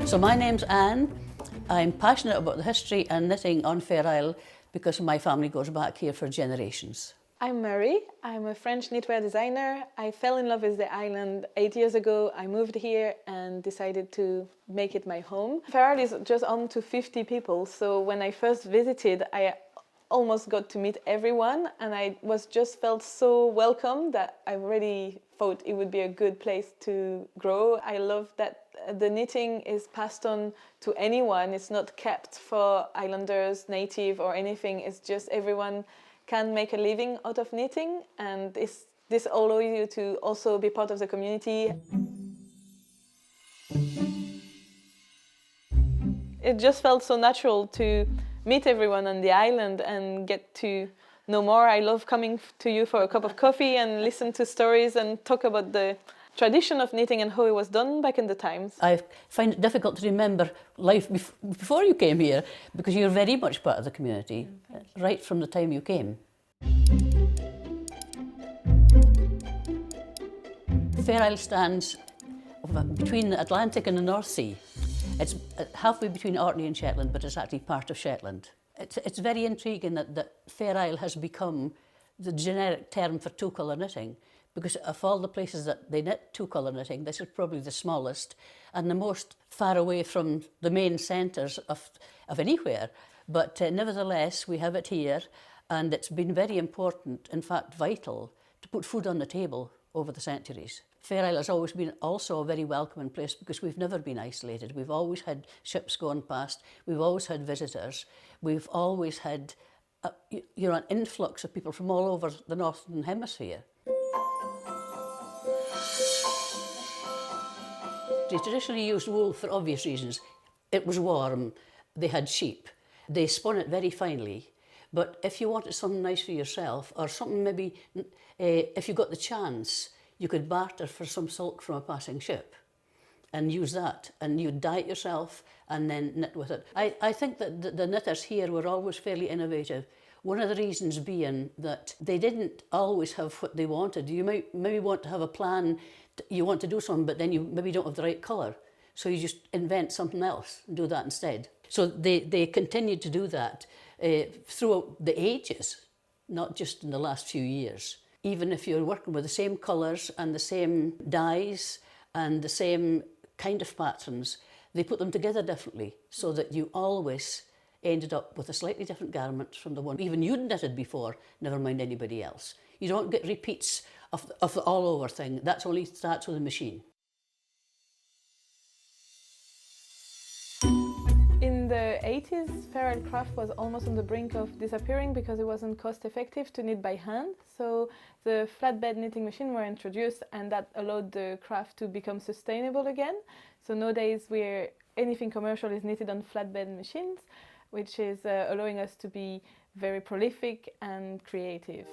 So my name's Anne. I'm passionate about the history and knitting on Fair Isle because my family goes back here for generations. I'm Marie. I'm a French knitwear designer. I fell in love with the island 8 years ago. I moved here and decided to make it my home. Fair Isle is just home to 50 people, so when I first visited, I almost got to meet everyone, and I just felt so welcome that I really thought it would be a good place to grow. I love that the knitting is passed on to anyone. It's not kept for islanders, native or anything. It's just everyone can make a living out of knitting, and this allows you to also be part of the community. It just felt so natural to meet everyone on the island and get to know more. I love coming to you for a cup of coffee and listen to stories and talk about the tradition of knitting and how it was done back in the times. I find it difficult to remember life before you came here because you're very much part of the community, right from the time you came. Fair Isle stands between the Atlantic and the North Sea. It's halfway between Orkney and Shetland, but it's actually part of Shetland. It's very intriguing that Fair Isle has become the generic term for two-colour knitting, because of all the places that they knit two-colour knitting, this is probably the smallest and the most far away from the main centres of anywhere. But nevertheless, we have it here, and it's been very important, in fact vital, to put food on the table over the centuries. Fair Isle has always been also a very welcoming place because we've never been isolated. We've always had ships going past, we've always had visitors, we've always had an influx of people from all over the Northern Hemisphere. They traditionally used wool for obvious reasons. It was warm, they had sheep, they spun it very finely. But if you wanted something nice for yourself, or something maybe, if you got the chance, you could barter for some silk from a passing ship and use that, and you'd dye it yourself and then knit with it. I think that the knitters here were always fairly innovative. One of the reasons being that they didn't always have what they wanted. You might maybe want to have a plan, you want to do something, but then you maybe don't have the right colour. So you just invent something else and do that instead. So they continued to do that throughout the ages, not just in the last few years. Even if you're working with the same colours and the same dyes and the same kind of patterns, they put them together differently so that you always ended up with a slightly different garment from the one even you'd knitted before, never mind anybody else. You don't get repeats of the all-over thing. That only starts with a machine. In the 80s, Fair Isle craft was almost on the brink of disappearing because it wasn't cost-effective to knit by hand. So the flatbed knitting machine were introduced, and that allowed the craft to become sustainable again. So nowadays, anything commercial is knitted on flatbed machines, which is allowing us to be very prolific and creative.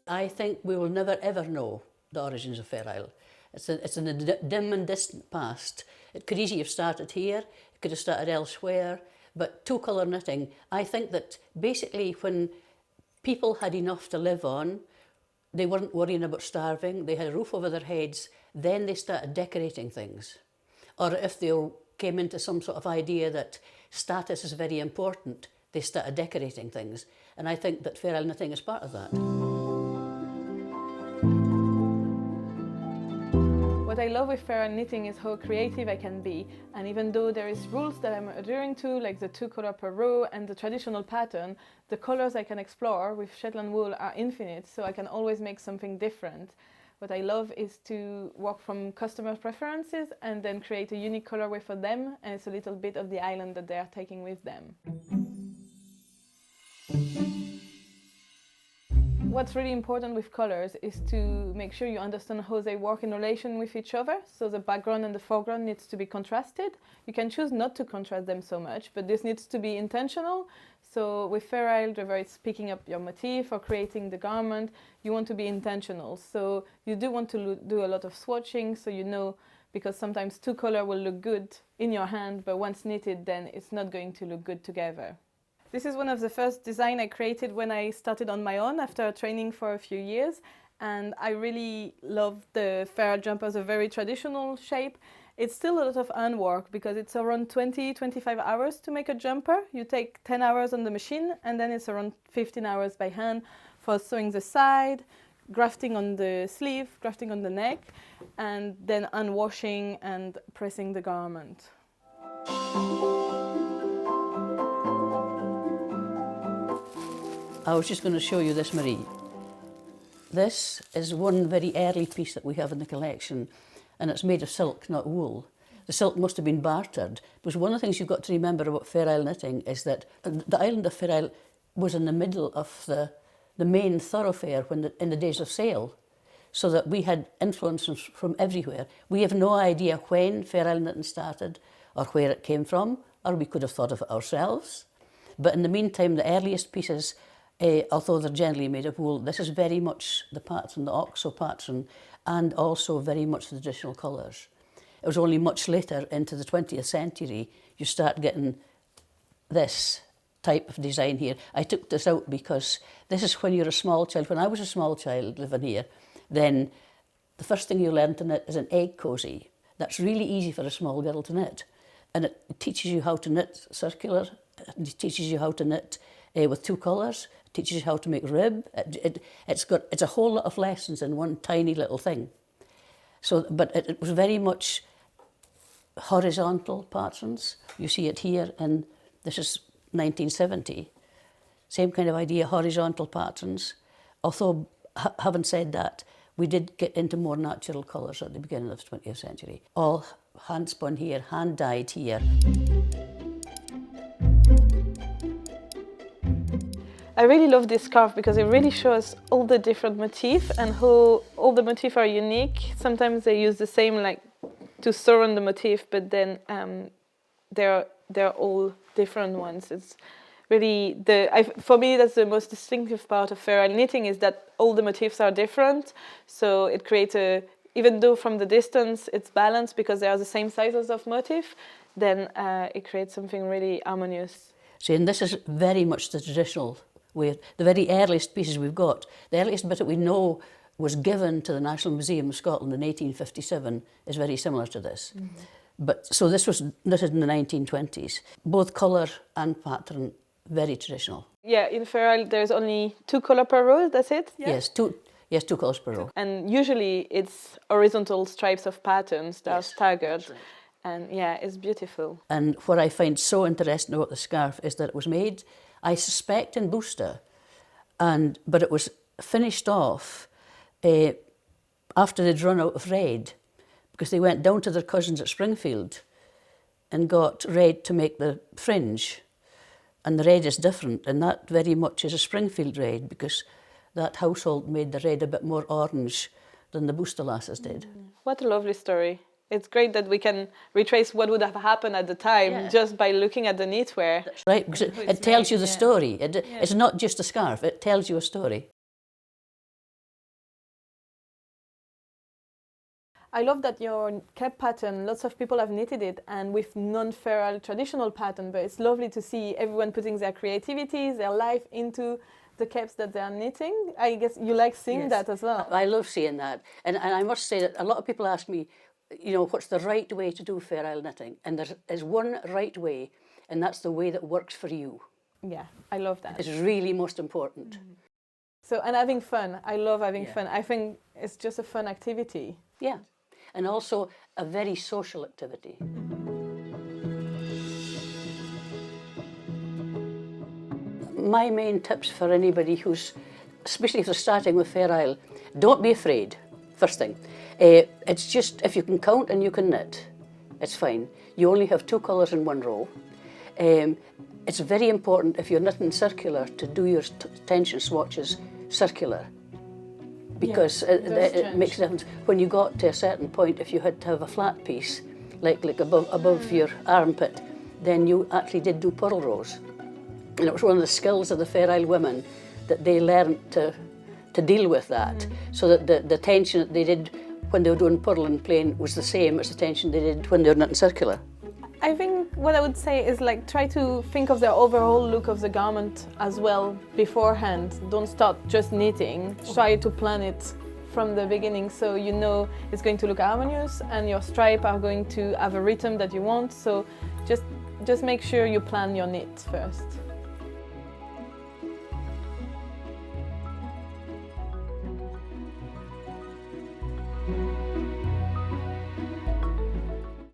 I think we will never ever know the origins of Fair Isle. It's in the dim and distant past. It could easily have started here, it could have started elsewhere, but two-colour knitting, I think that basically when people had enough to live on, they weren't worrying about starving, they had a roof over their heads, then they started decorating things. Or if they came into some sort of idea that status is very important, they started decorating things. And I think that Fair Isle knitting is part of that. What I love with Fair Isle knitting is how creative I can be, and even though there is rules that I'm adhering to, like the 2 colours per row and the traditional pattern, the colours I can explore with Shetland wool are infinite, so I can always make something different. What I love is to work from customer preferences and then create a unique colorway for them, and it's a little bit of the island that they are taking with them. What's really important with colors is to make sure you understand how they work in relation with each other. So the background and the foreground needs to be contrasted. You can choose not to contrast them so much, but this needs to be intentional. So with Fair Isle, whether it's picking up your motif or creating the garment, you want to be intentional. So you do want to do a lot of swatching, so you know, because sometimes 2 colors will look good in your hand, but once knitted, then it's not going to look good together. This is one of the first designs I created when I started on my own after training for a few years, and I really love the Feral jumper as a very traditional shape. It's still a lot of handwork because it's around 20-25 hours to make a jumper. You take 10 hours on the machine, and then it's around 15 hours by hand for sewing the side, grafting on the sleeve, grafting on the neck, and then unwashing and pressing the garment. I was just going to show you this, Marie. This is one very early piece that we have in the collection, and it's made of silk, not wool. The silk must have been bartered, because one of the things you've got to remember about Fair Isle knitting is that the island of Fair Isle was in the middle of the main thoroughfare in the days of sail, so that we had influences from everywhere. We have no idea when Fair Isle knitting started, or where it came from, or we could have thought of it ourselves. But in the meantime, the earliest pieces, although they're generally made of wool, this is very much the pattern, the Oxo pattern, and also very much the traditional colours. It was only much later into the 20th century you start getting this type of design here. I took this out because this is when you're a small child. When I was a small child living here, then the first thing you learn to knit is an egg cosy. That's really easy for a small girl to knit. And it teaches you how to knit circular, it teaches you how to knit with two colours, it teaches you how to make rib. It's a whole lot of lessons in one tiny little thing. So, but it was very much horizontal patterns. You see it here, and this is 1970. Same kind of idea, horizontal patterns. Although, having said that, we did get into more natural colours at the beginning of the 20th century. All hand spun here, hand dyed here. I really love this scarf because it really shows all the different motifs and how all the motifs are unique. Sometimes they use the same like to surround the motif, but then they're all different ones. It's really for me that's the most distinctive part of Fair Isle knitting, is that all the motifs are different. So it creates even though from the distance it's balanced because they are the same sizes of motif, then it creates something really harmonious. See, and this is very much the traditional way. The very earliest pieces we've got, the earliest bit that we know was given to the National Museum of Scotland in 1857 is very similar to this. Mm-hmm. But so this was knitted in the 1920s. Both colour and pattern, very traditional. Yeah, in Fair Isle there's only 2 colours per row, that's it? Yeah? Yes, 2 colours per row. And usually it's horizontal stripes of patterns that are staggered. Right. And yeah, it's beautiful. And what I find so interesting about the scarf is that it was made, I suspect, in Worcester, but it was finished off after they'd run out of red, because they went down to their cousins at Springfield and got red to make the fringe. And the red is different, and that very much is a Springfield red, because that household made the red a bit more orange than the Worcester lasses did. What a lovely story. It's great that we can retrace what would have happened at the time just by looking at the knitwear. That's right, because it tells you the story. It's not just a scarf, it tells you a story. I love that your cap pattern, lots of people have knitted it, and with non-Fair Isle traditional pattern, but it's lovely to see everyone putting their creativity, their life into the caps that they are knitting. I guess you like seeing that as well. I love seeing that. And I must say that a lot of people ask me, what's the right way to do Fair Isle knitting? And there is one right way, and that's the way that works for you. Yeah, I love that. It's really most important. Mm-hmm. So, and having fun. I love having fun. I think it's just a fun activity. Yeah, and also a very social activity. My main tips for anybody especially if they're starting with Fair Isle, don't be afraid, first thing. It's just, if you can count and you can knit, it's fine. You only have 2 colours in one row. It's very important, if you're knitting circular, to do your tension swatches circular, because it makes a difference. When you got to a certain point, if you had to have a flat piece, like above your armpit, then you actually did do purl rows. And it was one of the skills of the Fair Isle women that they learned to deal with that, so that the tension that they did when they were doing purl and plain was the same as the tension they did when they were knitting circular. I think what I would say is try to think of the overall look of the garment as well beforehand. Don't start just knitting. Try to plan it from the beginning, so you know it's going to look harmonious and your stripe are going to have a rhythm that you want. So just make sure you plan your knit first.